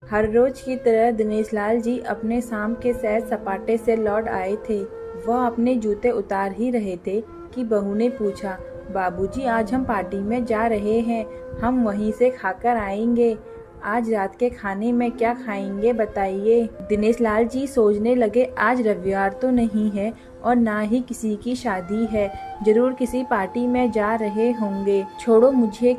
हर रोज की तरह दिनेश लाल जी अपने शाम के सैर सपाटे से लौट आए थे। वह अपने जूते उतार ही रहे थे कि बहू ने पूछा, बाबूजी आज हम पार्टी में जा रहे हैं, हम वहीं से खाकर आएंगे। आज रात के खाने में क्या खाएंगे बताइए। दिनेश लाल जी सोचने लगे, आज रविवार तो नहीं है और ना ही किसी की शादी है, जरूर किसी पार्टी में जा रहे होंगे। छोड़ो, मुझे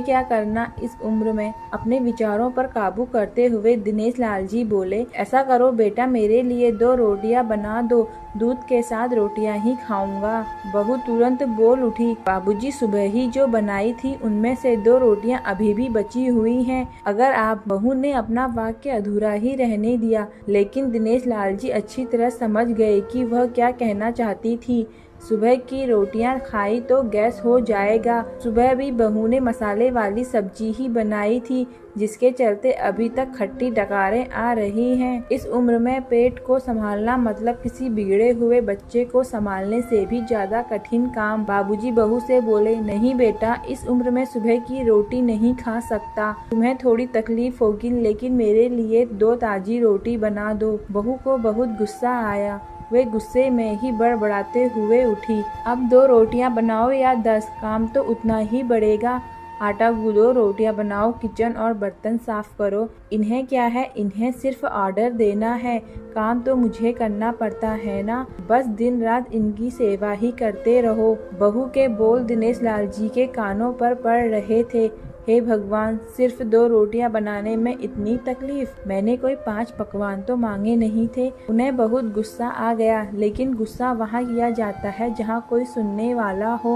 क्या करना इस उम्र में। अपने विचारों पर काबू करते हुए दिनेश लाल जी बोले, ऐसा करो बेटा, मेरे लिए 2 रोटियां बना दो, दूध के साथ रोटियां ही खाऊंगा। बहू तुरंत बोल उठी, बाबूजी सुबह ही जो बनाई थी उनमें से 2 रोटियां अभी भी बची हुई हैं। अगर आप बहू ने अपना वाक्य अधूरा ही रहने दिया, लेकिन दिनेश लाल जी अच्छी तरह समझ गए कि वह क्या कहना चाहती थी। सुबह की रोटियां खाई तो गैस हो जाएगा। सुबह भी बहू ने मसाले वाली सब्जी ही बनाई थी, जिसके चलते अभी तक खट्टी डकारें आ रही हैं। इस उम्र में पेट को संभालना मतलब किसी बिगड़े हुए बच्चे को संभालने से भी ज्यादा कठिन काम। बाबूजी बहू से बोले, नहीं बेटा, इस उम्र में सुबह की रोटी नहीं खा सकता। तुम्हें थोड़ी तकलीफ होगी, लेकिन मेरे लिए 2 ताजी रोटी बना दो। बहू को बहुत गुस्सा आया। वे गुस्से में ही बड़बड़ाते हुए उठी, अब 2 रोटियां बनाओ या 10, काम तो उतना ही बढ़ेगा। आटा गूंदो, रोटियां बनाओ, किचन और बर्तन साफ करो। इन्हें क्या है, इन्हें सिर्फ ऑर्डर देना है, काम तो मुझे करना पड़ता है ना। बस दिन रात इनकी सेवा ही करते रहो। बहू के बोल दिनेश लाल जी के कानों पर पड़ रहे थे। हे भगवान, सिर्फ 2 रोटियां बनाने में इतनी तकलीफ। मैंने कोई 5 पकवान तो मांगे नहीं थे। उन्हें बहुत गुस्सा आ गया, लेकिन गुस्सा वहाँ किया जाता है जहाँ कोई सुनने वाला हो।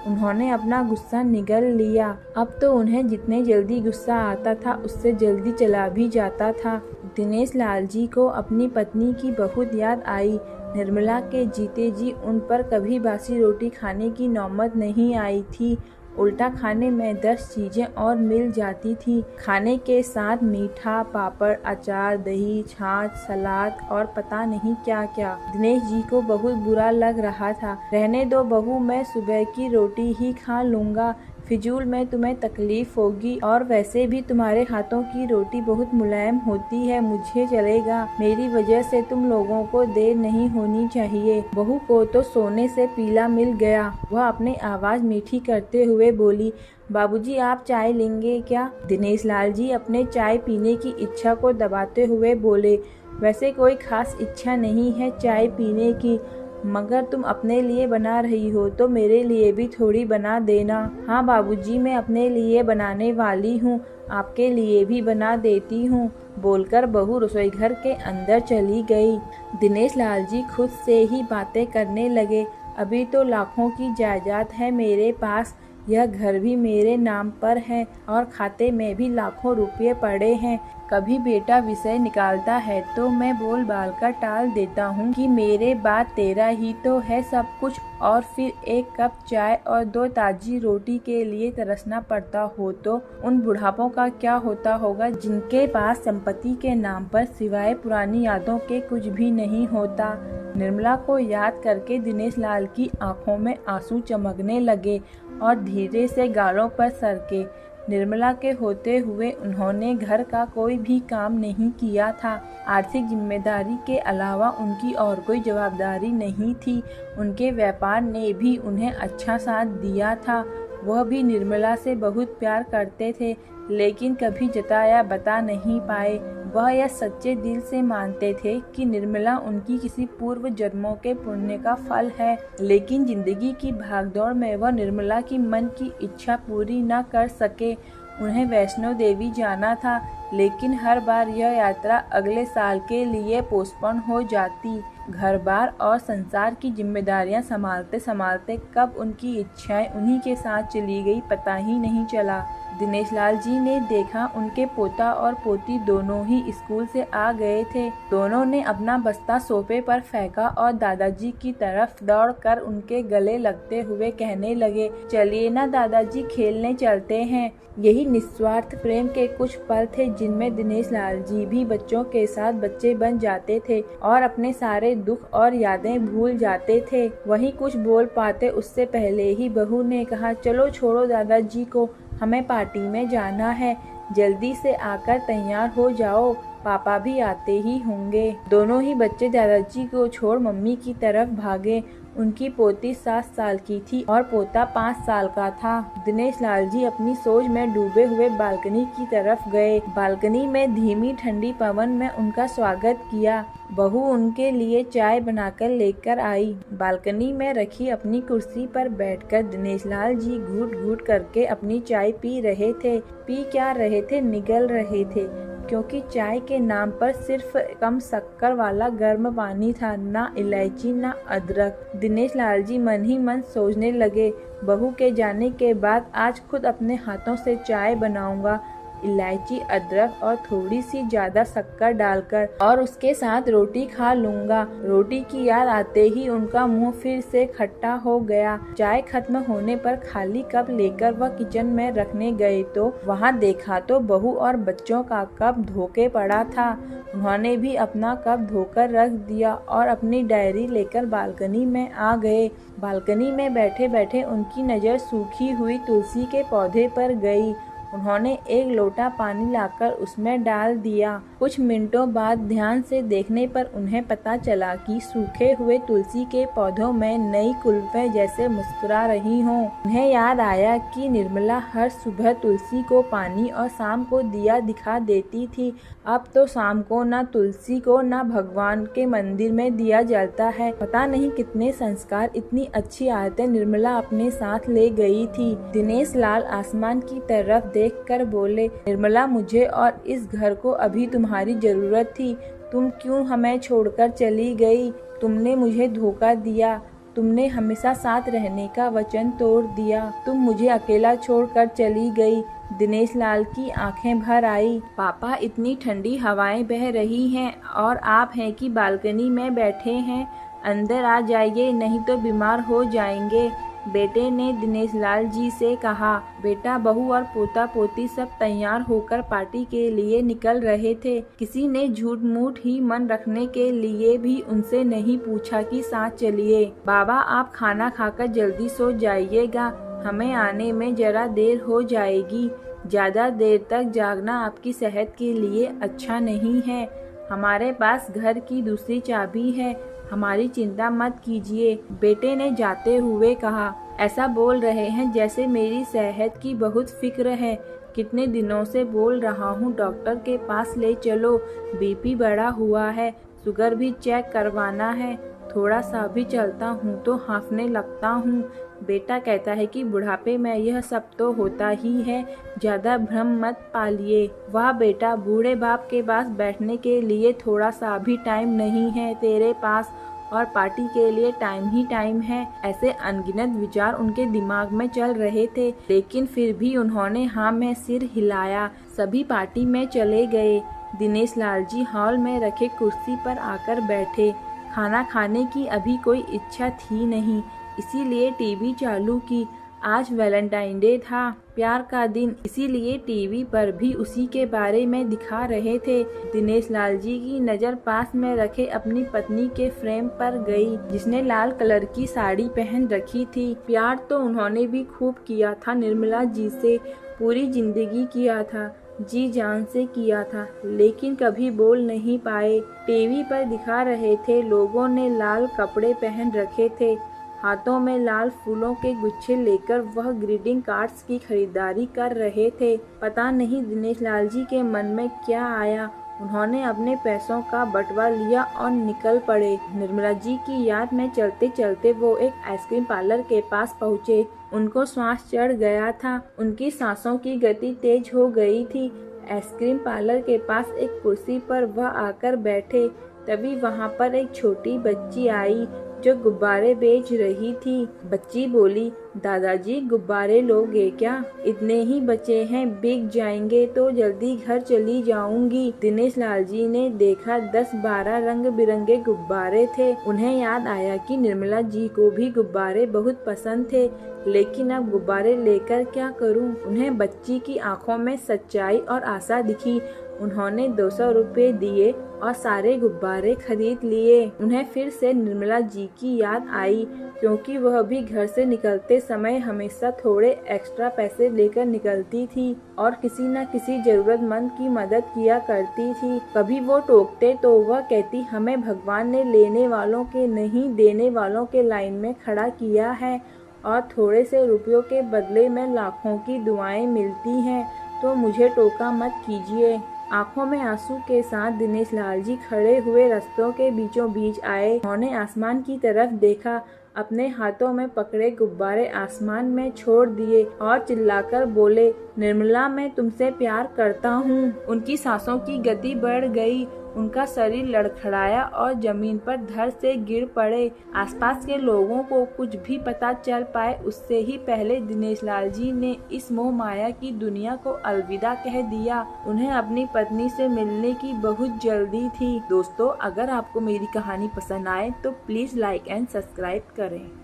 उन्होंने अपना गुस्सा निगल लिया। अब तो उन्हें जितने जल्दी गुस्सा आता था उससे जल्दी चला भी जाता था। दिनेश लाल जी को अपनी पत्नी की बहुत याद आई। निर्मला के जीते जी उन पर कभी बासी रोटी खाने की नौबत नहीं आई थी। उल्टा खाने में 10 चीजें और मिल जाती थी। खाने के साथ मीठा, पापड़, अचार, दही, छाछ, सलाद और पता नहीं क्या क्या। दिनेश जी को बहुत बुरा लग रहा था। रहने दो बहू, मैं सुबह की रोटी ही खा लूंगा, फिजूल में तुम्हें तकलीफ होगी, और वैसे भी तुम्हारे हाथों की रोटी बहुत मुलायम होती है, मुझे चलेगा। मेरी वजह से तुम लोगों को देर नहीं होनी चाहिए। बहू को तो सोने से पीला मिल गया। वह अपनी आवाज मीठी करते हुए बोली, बाबूजी आप चाय लेंगे क्या? दिनेश लाल जी अपने चाय पीने की इच्छा को दबाते हुए बोले, वैसे कोई खास इच्छा नहीं है चाय पीने की, मगर तुम अपने लिए बना रही हो तो मेरे लिए भी थोड़ी बना देना। हाँ बाबूजी, मैं अपने लिए बनाने वाली हूँ, आपके लिए भी बना देती हूँ, बोलकर बहू रसोई घर के अंदर चली गई। दिनेश लाल जी खुद से ही बातें करने लगे, अभी तो लाखों की जायदाद है मेरे पास, यह घर भी मेरे नाम पर है और खाते में भी लाखों रुपये पड़े हैं। कभी बेटा विषय निकालता है तो मैं बोल बाल कर टाल देता हूँ कि मेरे बाद तेरा ही तो है सब कुछ, और फिर 1 कप चाय और 2 ताजी रोटी के लिए तरसना पड़ता हो तो उन बुढ़ापों का क्या होता होगा जिनके पास संपत्ति के नाम पर सिवाय पुरानी यादों के कुछ भी नहीं होता। निर्मला को याद करके दिनेश लाल की आंखों में आंसू चमकने लगे और धीरे से गालों पर सरके। निर्मला के होते हुए उन्होंने घर का कोई भी काम नहीं किया था। आर्थिक जिम्मेदारी के अलावा उनकी और कोई जवाबदारी नहीं थी। उनके व्यापार ने भी उन्हें अच्छा साथ दिया था। वह भी निर्मला से बहुत प्यार करते थे, लेकिन कभी जताया बता नहीं पाए। वह यह सच्चे दिल से मानते थे कि निर्मला उनकी किसी पूर्व जन्मों के पुण्य का फल है, लेकिन जिंदगी की भागदौड़ में वह निर्मला की मन की इच्छा पूरी न कर सके। उन्हें वैष्णो देवी जाना था, लेकिन हर बार यह यात्रा अगले साल के लिए पोस्टपोन हो जाती। घर बार और संसार की जिम्मेदारियां संभालते संभालते कब उनकी इच्छाएं उन्हीं के साथ चली गई पता ही नहीं चला। दिनेश लाल जी ने देखा उनके पोता और पोती दोनों ही स्कूल से आ गए थे। दोनों ने अपना बस्ता सोफे पर फेंका और दादाजी की तरफ दौड़कर उनके गले लगते हुए कहने लगे, चलिए ना दादाजी, खेलने चलते हैं। यही निस्वार्थ प्रेम के कुछ पल थे जिनमें दिनेश लाल जी भी बच्चों के साथ बच्चे बन जाते थे और अपने सारे दुख और यादें भूल जाते थे। वहीं कुछ बोल पाते उससे पहले ही बहू ने कहा, चलो छोड़ो दादाजी को, हमें पार्टी में जाना है। जल्दी से आकर तैयार हो जाओ, पापा भी आते ही होंगे। दोनों ही बच्चे दादाजी को छोड़ मम्मी की तरफ भागे। उनकी पोती 7 साल की थी और पोता 5 साल का था। दिनेश लाल जी अपनी सोच में डूबे हुए बालकनी की तरफ गए। बालकनी में धीमी ठंडी पवन में उनका स्वागत किया। बहू उनके लिए चाय बनाकर लेकर आई। बालकनी में रखी अपनी कुर्सी पर बैठकर दिनेश लाल जी घूट घूट करके अपनी चाय पी रहे थे। पी क्या रहे थे, निगल रहे थे, क्योंकि चाय के नाम पर सिर्फ कम शक्कर वाला गर्म पानी था, ना इलायची ना अदरक। दिनेश लाल जी मन ही मन सोचने लगे, बहू के जाने के बाद आज खुद अपने हाथों से चाय बनाऊंगा, इलायची, अदरक और थोड़ी सी ज्यादा शक्कर डालकर, और उसके साथ रोटी खा लूंगा। रोटी की याद आते ही उनका मुंह फिर से खट्टा हो गया। चाय खत्म होने पर खाली कप लेकर वह किचन में रखने गए तो वहां देखा तो बहू और बच्चों का कप धोके पड़ा था। उन्होंने भी अपना कप धोकर रख दिया और अपनी डायरी लेकर बालकनी में आ गए। बालकनी में बैठे बैठे उनकी नज़र सूखी हुई तुलसी के पौधे पर गई। उन्होंने एक लोटा पानी लाकर उसमें डाल दिया। कुछ मिनटों बाद ध्यान से देखने पर उन्हें पता चला कि सूखे हुए तुलसी के पौधों में नई कुल्फें जैसे मुस्कुरा रही हों। उन्हें याद आया कि निर्मला हर सुबह तुलसी को पानी और शाम को दिया दिखा देती थी। अब तो शाम को न तुलसी को न भगवान के मंदिर में दिया जलता है। पता नहीं कितने संस्कार, इतनी अच्छी आदतें निर्मला अपने साथ ले गई थी। दिनेश लाल आसमान की तरफ देखकर बोले, निर्मला, मुझे और इस घर को अभी तुम्हारी जरूरत थी। तुम क्यों हमें छोड़कर चली गई? तुमने मुझे धोखा दिया। तुमने हमेशा साथ रहने का वचन तोड़ दिया। तुम मुझे अकेला छोड़कर चली गई। दिनेश लाल की आंखें भर आई। पापा, इतनी ठंडी हवाएं बह रही हैं और आप हैं कि बालकनी में बैठे हैं। अंदर आ जाइए, नहीं तो बीमार हो जाएंगे। बेटे ने दिनेश लाल जी से कहा। बेटा, बहू और पोता पोती सब तैयार होकर पार्टी के लिए निकल रहे थे। किसी ने झूठ मूठ ही मन रखने के लिए भी उनसे नहीं पूछा कि साथ चलिए। बाबा, आप खाना खाकर जल्दी सो जाइएगा, हमें आने में जरा देर हो जाएगी। ज्यादा देर तक जागना आपकी सेहत के लिए अच्छा नहीं है। हमारे पास घर की दूसरी चाबी है, हमारी चिंता मत कीजिए, बेटे ने जाते हुए कहा। ऐसा बोल रहे हैं जैसे मेरी सेहत की बहुत फिक्र है। कितने दिनों से बोल रहा हूँ डॉक्टर के पास ले चलो, बीपी बढ़ा हुआ है, शुगर भी चेक करवाना है। थोड़ा सा भी चलता हूँ तो हांफने लगता हूँ। बेटा कहता है कि बुढ़ापे में यह सब तो होता ही है, ज्यादा भ्रम मत पालिए। वाह बेटा, बूढ़े बाप के पास बैठने के लिए थोड़ा सा भी टाइम नहीं है तेरे पास, और पार्टी के लिए टाइम ही टाइम है। ऐसे अनगिनत विचार उनके दिमाग में चल रहे थे, लेकिन फिर भी उन्होंने हाँ में सिर हिलाया। सभी पार्टी में चले गए। दिनेश लाल जी हॉल में रखे कुर्सी पर आकर बैठे। खाना खाने की अभी कोई इच्छा थी नहीं, इसीलिए टीवी चालू की। आज वैलेंटाइन डे था, प्यार का दिन, इसीलिए टीवी पर भी उसी के बारे में दिखा रहे थे। दिनेश लाल जी की नज़र पास में रखे अपनी पत्नी के फ्रेम पर गई, जिसने लाल कलर की साड़ी पहन रखी थी। प्यार तो उन्होंने भी खूब किया था निर्मला जी से, पूरी जिंदगी किया था, जी जान से किया था, लेकिन कभी बोल नहीं पाए। टीवी पर दिखा रहे थे, लोगों ने लाल कपड़े पहन रखे थे, हाथों में लाल फूलों के गुच्छे लेकर वह ग्रीटिंग कार्ड्स की खरीदारी कर रहे थे। पता नहीं दिनेश लाल जी के मन में क्या आया, उन्होंने अपने पैसों का बंटवा लिया और निकल पड़े। निर्मला जी की याद में चलते चलते वो एक आइसक्रीम पार्लर के पास पहुँचे। उनको श्वास चढ़ गया था, उनकी सांसों की गति तेज हो गई थी। आइसक्रीम पार्लर के पास एक कुर्सी पर वह आकर बैठे। तभी वहाँ पर एक छोटी बच्ची आई जो गुब्बारे बेच रही थी। बच्ची बोली, दादाजी गुब्बारे लोगे क्या? इतने ही बचे हैं, बिक जाएंगे तो जल्दी घर चली जाऊंगी। दिनेश लाल जी ने देखा 10-12 रंग बिरंगे गुब्बारे थे। उन्हें याद आया कि निर्मला जी को भी गुब्बारे बहुत पसंद थे, लेकिन अब गुब्बारे लेकर क्या करूं? उन्हें बच्ची की आंखों में सच्चाई और आशा दिखी। उन्होंने 200 रुपए दिए और सारे गुब्बारे खरीद लिए। उन्हें फिर से निर्मला जी की याद आई, क्योंकि वह भी घर से निकलते समय हमेशा थोड़े एक्स्ट्रा पैसे लेकर निकलती थी और किसी न किसी जरूरतमंद की मदद किया करती थी। कभी वो टोकते तो वह कहती, हमें भगवान ने लेने वालों के नहीं देने वालों के लाइन में खड़ा किया है और थोड़े से रुपयों के बदले में लाखों की दुआएं मिलती हैं, तो मुझे टोका मत कीजिए। आंखों में आंसू के साथ दिनेश लाल जी खड़े हुए रस्तों के बीचों बीच आए। उन्होंने आसमान की तरफ देखा, अपने हाथों में पकड़े गुब्बारे आसमान में छोड़ दिए और चिल्लाकर बोले, निर्मला मैं तुमसे प्यार करता हूँ। उनकी सांसों की गति बढ़ गई, उनका शरीर लड़खड़ाया और जमीन पर धड़ से गिर पड़े। आसपास के लोगों को कुछ भी पता चल पाए उससे ही पहले दिनेश लाल जी ने इस मोह माया की दुनिया को अलविदा कह दिया। उन्हें अपनी पत्नी से मिलने की बहुत जल्दी थी। दोस्तों, अगर आपको मेरी कहानी पसंद आए तो प्लीज लाइक एंड सब्सक्राइब करें।